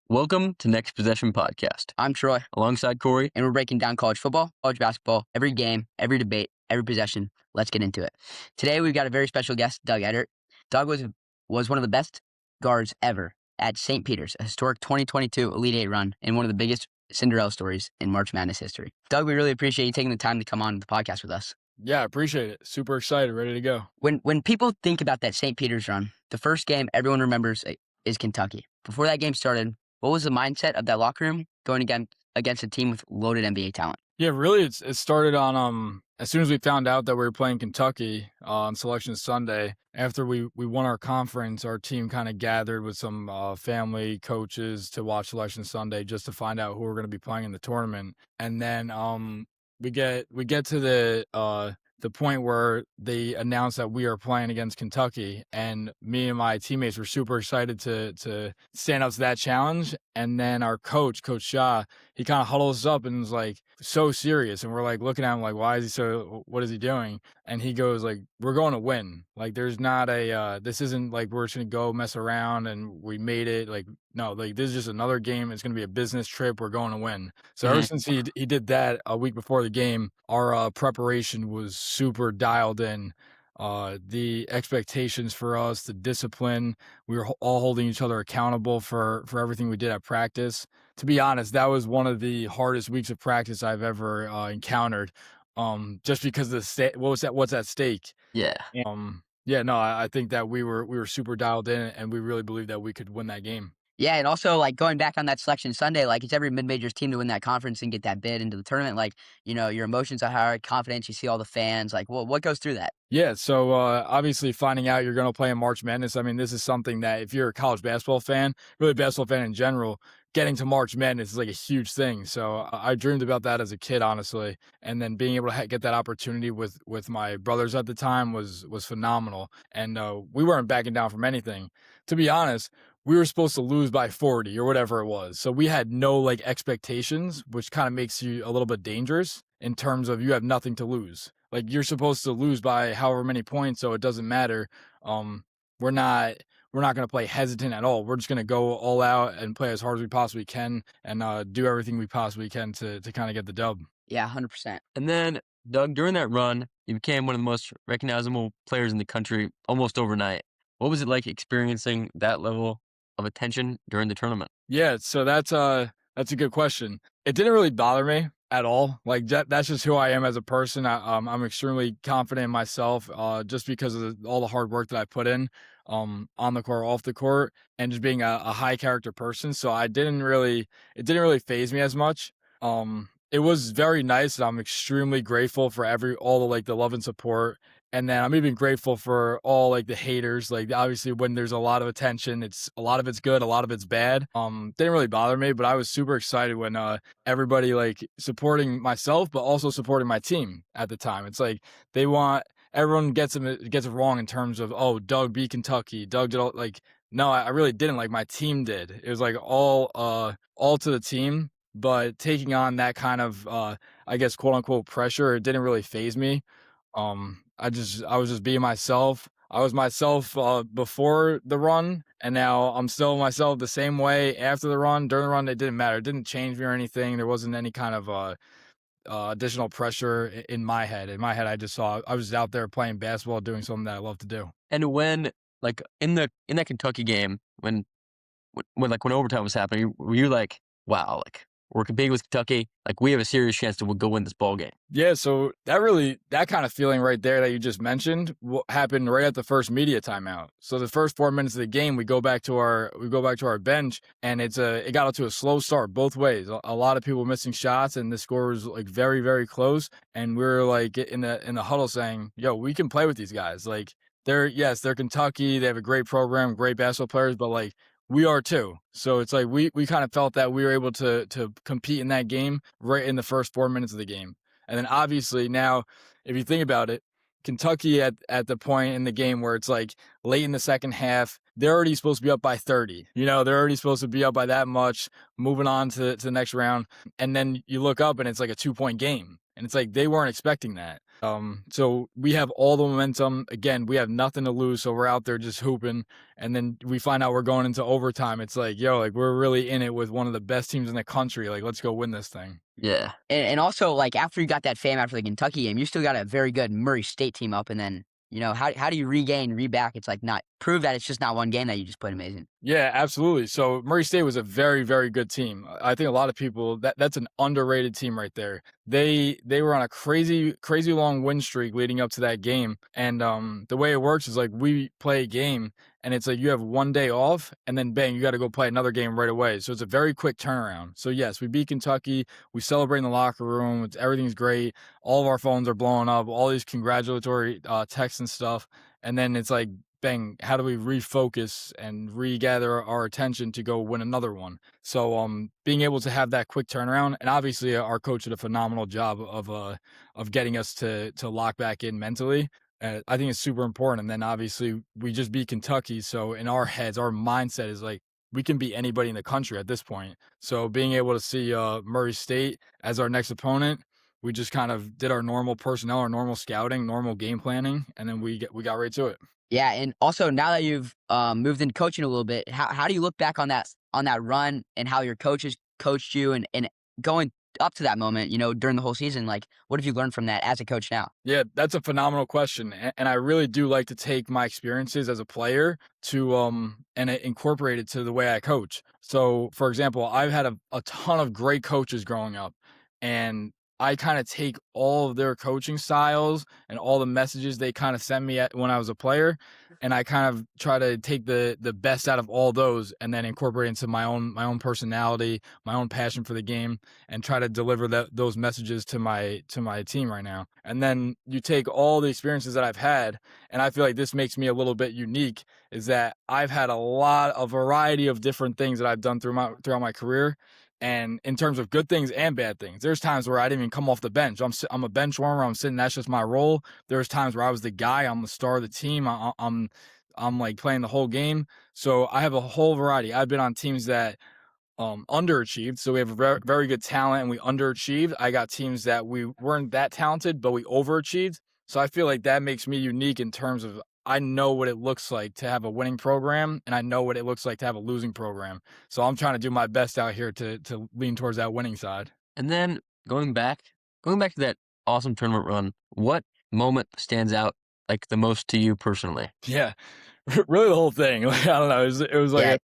Welcome to Next Possession Podcast. I'm Troy, Alongside Corey, and we're breaking down college football, college basketball, every game, every debate, every possession. Let's get into it. Today, we've got a very special guest, Doug Edert. Doug was one of the best guards ever at St. Peter's, a historic 2022 Elite Eight run, and one of the biggest Cinderella stories in March Madness history. Doug, we really appreciate you taking the time to come on the podcast with us. Yeah, I appreciate it. Super excited, ready to go. When people think about that St. Peter's run, the first game everyone remembers is Kentucky. Before that game started, what was the mindset of that locker room going against a team with loaded NBA talent? Yeah, really, it started on as soon as we found out that we were playing Kentucky on Selection Sunday. After we won our conference, our team kind of gathered with some family coaches to watch Selection Sunday just to find out who we're going to be playing in the tournament. And then we get to the point where they announced that we are playing against Kentucky, and me and my teammates were super excited to stand up to that challenge. And then our coach, Coach Shaw, he kind of huddles us up and was like so serious, and we're like looking at him like, why is he so, what is he doing? And he goes like, we're going to win. Like there's not this isn't like we're just gonna go mess around and we made it. Like no, like this is just another game. It's gonna be a business trip. We're going to win. So ever since he did that a week before the game, our preparation was super dialed in. The expectations for us, the discipline, we were all holding each other accountable for everything we did at practice. To be honest, that was one of the hardest weeks of practice I've ever encountered. Just because of the what's at stake. Yeah. Yeah, no, I think that we were super dialed in, and we really believed that we could win that game. Yeah, and also, like, going back on that Selection Sunday, like, it's every mid-majors team to win that conference and get that bid into the tournament. Like, you know, your emotions are high, confidence, you see all the fans. Like, what goes through that? Yeah, so obviously finding out you're going to play in March Madness, I mean, this is something that if you're a college basketball fan, really basketball fan in general, getting to March Madness is like a huge thing. So I dreamed about that as a kid, honestly, and then being able to get that opportunity with my brothers at the time was phenomenal. And we weren't backing down from anything. To be honest, we were supposed to lose by 40 or whatever it was. So we had no like expectations, which kind of makes you a little bit dangerous in terms of you have nothing to lose. Like you're supposed to lose by however many points, so it doesn't matter. We're not going to play hesitant at all. We're just going to go all out and play as hard as we possibly can and do everything we possibly can to kind of get the dub. Yeah, 100%. And then, Doug, during that run, you became one of the most recognizable players in the country almost overnight. What was it like experiencing that level of attention during the tournament? Yeah, so that's a good question. It didn't really bother me at all. Like that's just who I am as a person. I'm extremely confident in myself, just because of all the hard work that I put in, on the court, off the court, and just being a high character person. So it didn't really faze me as much. It was very nice, and I'm extremely grateful for all the like the love and support. And then I'm even grateful for all like the haters. Like obviously when there's a lot of attention, a lot of it's good, a lot of it's bad. Didn't really bother me, but I was super excited when everybody like supporting myself, but also supporting my team at the time. It's like everyone gets it wrong in terms of, oh, Doug beat Kentucky. Doug did all like, no, I really didn't. Like my team did. It was like all to the team, but taking on that kind of I guess quote unquote pressure, it didn't really faze me. I was just being myself. I was myself before the run, and now I'm still myself the same way after the run. During the run, it didn't matter. It didn't change me or anything. There wasn't any kind of additional pressure in my head. In my head, I was out there playing basketball, doing something that I love to do. And when, like, in that Kentucky game, when overtime was happening, were you like, wow, like, we're competing with Kentucky, like we have a serious chance to go win this ball game? Yeah, so that kind of feeling right there that you just mentioned happened right at the first media timeout. So the first 4 minutes of the game, we go back to our bench, and it got up to a slow start both ways. A lot of people missing shots, and the score was like very, very close. And we were like in the huddle saying, "Yo, we can play with these guys. Like they're Kentucky, they have a great program, great basketball players, but like." We are too. So it's like we kind of felt that we were able to compete in that game right in the first 4 minutes of the game. And then obviously now, if you think about it, Kentucky at the point in the game where it's like late in the second half, they're already supposed to be up by 30. You know, they're already supposed to be up by that much, moving on to the next round. And then you look up and it's like a 2-point game. And it's like they weren't expecting that. So we have all the momentum. Again, we have nothing to lose, so we're out there just hooping. And then we find out we're going into overtime. It's like, yo, like we're really in it with one of the best teams in the country. Like, let's go win this thing. Yeah. And also, like, after you got that fame after the Kentucky game, you still got a very good Murray State team up. And then, how do you reback? It's like not prove that it's just not one game that you just played amazing. Yeah, absolutely. So Murray State was a very, very good team. I think a lot of people that's an underrated team right there. They were on a crazy, crazy long win streak leading up to that game. And the way it works is like we play a game and it's like you have one day off and then bang, you got to go play another game right away. So it's a very quick turnaround. So yes, we beat Kentucky. We celebrate in the locker room. Everything's great. All of our phones are blowing up. All these congratulatory texts and stuff. And then it's like, bang, how do we refocus and regather our attention to go win another one? So being able to have that quick turnaround, and obviously our coach did a phenomenal job of getting us to lock back in mentally. I think it's super important. And then obviously we just beat Kentucky. So in our heads, our mindset is like we can beat anybody in the country at this point. So being able to see Murray State as our next opponent, we just kind of did our normal personnel, our normal scouting, normal game planning, and then we got right to it. Yeah, and also now that you've moved into coaching a little bit, how do you look back on that run and how your coaches coached you and going up to that moment, during the whole season? Like, what have you learned from that as a coach now? Yeah, that's a phenomenal question, and I really do like to take my experiences as a player to and incorporate it to the way I coach. So, for example, I've had a ton of great coaches growing up, and I kind of take all of their coaching styles and all the messages they kind of sent me when I was a player, and I kind of try to take the best out of all those and then incorporate into my own personality, my own passion for the game, and try to deliver those messages to my team right now. And then you take all the experiences that I've had, and I feel like this makes me a little bit unique, is that I've had a variety of different things that I've done throughout my career. And in terms of good things and bad things, there's times where I didn't even come off the bench. I'm a bench warmer. I'm sitting. That's just my role. There's times where I was the guy. I'm the star of the team. I'm like playing the whole game. So I have a whole variety. I've been on teams that underachieved. So we have a very, very good talent and we underachieved. I got teams that we weren't that talented, but we overachieved. So I feel like that makes me unique in terms of I know what it looks like to have a winning program and I know what it looks like to have a losing program. So I'm trying to do my best out here to lean towards that winning side. And then going back to that awesome tournament run, what moment stands out like the most to you personally? Yeah, really the whole thing. Like, I don't know. It was like Yeah.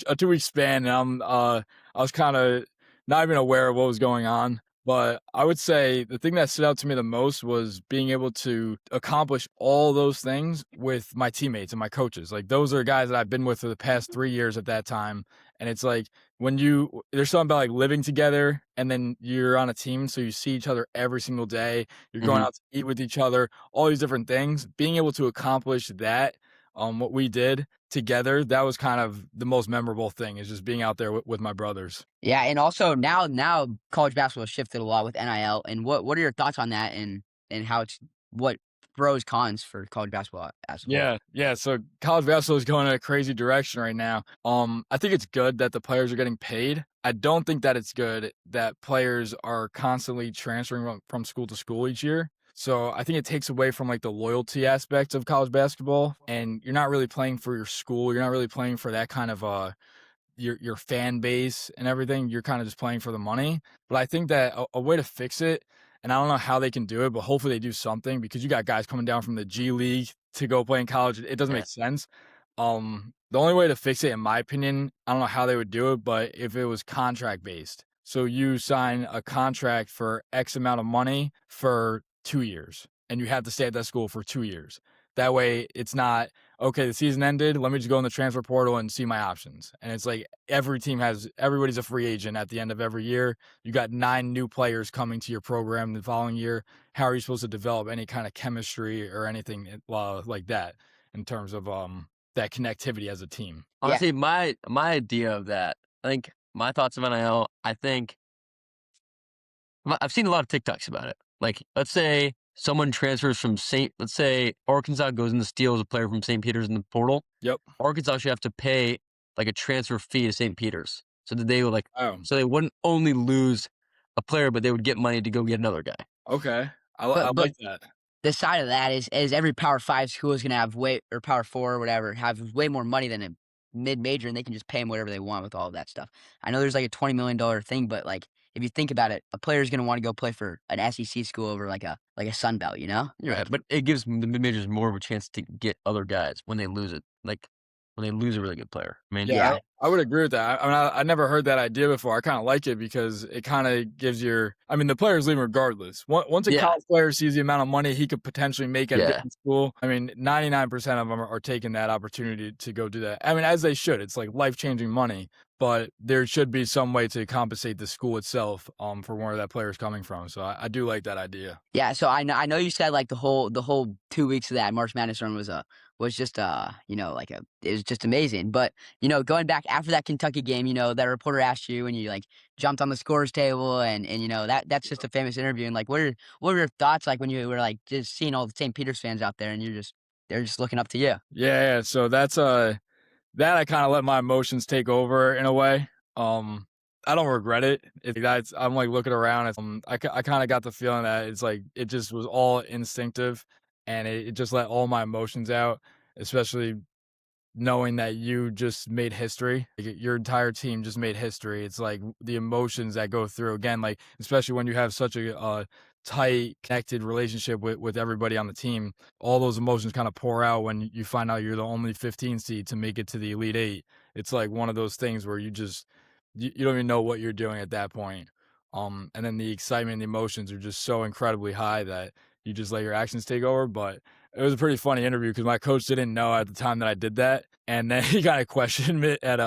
a 2 week span, and I was kind of not even aware of what was going on. But I would say the thing that stood out to me the most was being able to accomplish all those things with my teammates and my coaches. Like those are guys that I've been with for the past 3 years at that time. And it's like there's something about like living together and then you're on a team. So you see each other every single day. You're going out to eat with each other, all these different things. Being able to accomplish that, what we did together, that was kind of the most memorable thing, is just being out there with my brothers. Yeah, and also now college basketball has shifted a lot with NIL. And what are your thoughts on that and how it's what pros cons for college basketball as a whole? Yeah. So college basketball is going in a crazy direction right now. I think it's good that the players are getting paid. I don't think that it's good that players are constantly transferring from school to school each year. So I think it takes away from like the loyalty aspect of college basketball, and you're not really playing for your school. You're not really playing for that kind of your fan base and everything. You're kind of just playing for the money. But I think that a way to fix it, and I don't know how they can do it, but hopefully they do something, because you got guys coming down from the G League to go play in college. It doesn't make sense. The only way to fix it, in my opinion, I don't know how they would do it, but if it was contract based. So you sign a contract for X amount of money for 2 years, and you have to stay at that school for 2 years. That way it's not, okay, the season ended, let me just go in the transfer portal and see my options. And it's like everybody's a free agent at the end of every year. You got 9 new players coming to your program the following year. How are you supposed to develop any kind of chemistry or anything like that in terms of that connectivity as a team? Honestly, my idea of that, I think my thoughts of NIL, I think I've seen a lot of TikToks about it. Like, let's say someone transfers from let's say Arkansas goes and steals a player from St. Peter's in the portal. Yep. Arkansas should have to pay like a transfer fee to St. Peter's, so that they would Oh. so they wouldn't only lose a player, but they would get money to go get another guy. Okay. I But like that. the side of that is every Power 5 school is gonna have or Power 4 or whatever, have way more money than a mid-major, and they can just pay them whatever they want with all of that stuff. I know there's like a $20 million thing, but like if you think about it, a player is gonna want to go play for an SEC school over like a Sun Belt, you know? You're right, but it gives the mid majors more of a chance to get other guys when they lose it. Like when they lose a really good player. I mean, Yeah, I would agree with that. I mean, I never heard that idea before. I kind of like it because it kind of gives the player's leaving regardless. Once a Yeah. college player sees the amount of money he could potentially make at a Yeah. different school, I mean, 99% of them are taking that opportunity to go do that. I mean, as they should. It's like life-changing money, but there should be some way to compensate the school itself for where that player is coming from. So I do like that idea. Yeah, so I know you said like the whole 2 weeks of that March Madness run was just it was just amazing. But going back after that Kentucky game, that reporter asked you and you like jumped on the scores table and that's just a famous interview. And like what were your thoughts like when you were like just seeing all the St. Peter's fans out there and they're just looking up to you? Yeah. So that's that I kind of let my emotions take over in a way. I don't regret it. I'm like looking around. I kind of got the feeling that it's like it just was all instinctive, and it just let all my emotions out, especially knowing that you just made history. Like, your entire team just made history. It's like the emotions that go through again, like especially when you have such a tight, connected relationship with everybody on the team. All those emotions kind of pour out when you find out you're the only 15 seed to make it to the Elite Eight. It's like one of those things where you don't even know what you're doing at that point. And then the excitement and the emotions are just so incredibly high that you just let your actions take over. But it was a pretty funny interview because my coach didn't know at the time that I did that, and then he kind of questioned me at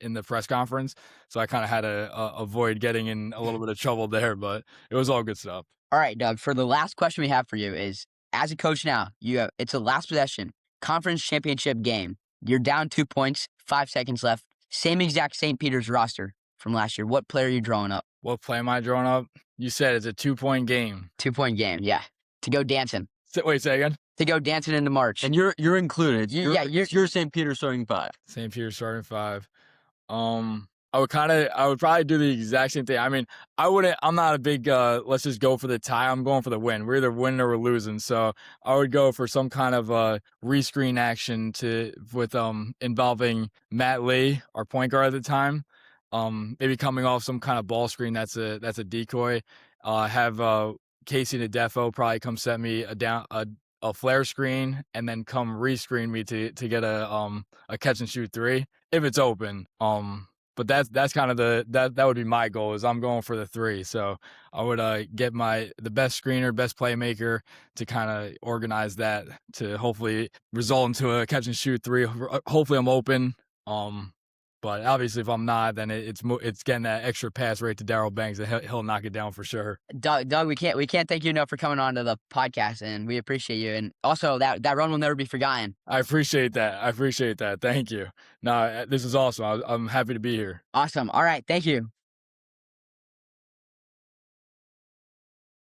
in the press conference. So I kind of had to avoid getting in a little bit of trouble there, but it was all good stuff. All right, Doug, for the last question we have for you is, as a coach now, it's a last possession, conference championship game. You're down 2 points, 5 seconds left. Same exact St. Peter's roster from last year. What player are you drawing up? What play am I drawing up? You said it's a 2-point game. 2-point game, yeah. To go dancing. Wait, say again? To go dancing into March. And you're included. You're St. Peter starting 5. St. Peter starting 5. I would probably do the exact same thing. I mean, I'm not a big, let's just go for the tie. I'm going for the win. We're either winning or we're losing. So I would go for some kind of rescreen action with involving Matt Lee, our point guard at the time. Maybe coming off some kind of ball screen that's a decoy. Have Casey Nadefo probably come set me a flare screen and then come rescreen me to get a catch and shoot 3 if it's open. But that's kind of that would be my goal, is I'm going for the 3. So I would get the best screener, best playmaker to kind of organize that to hopefully result into a catch and shoot 3. Hopefully I'm open. But obviously if I'm not, then it's getting that extra pass right to Darryl Banks, and he'll knock it down for sure. Doug, we can't thank you enough for coming on to the podcast, and we appreciate you. And also that run will never be forgotten. I appreciate that. Thank you. No, this is awesome. I'm happy to be here. Awesome. All right. Thank you.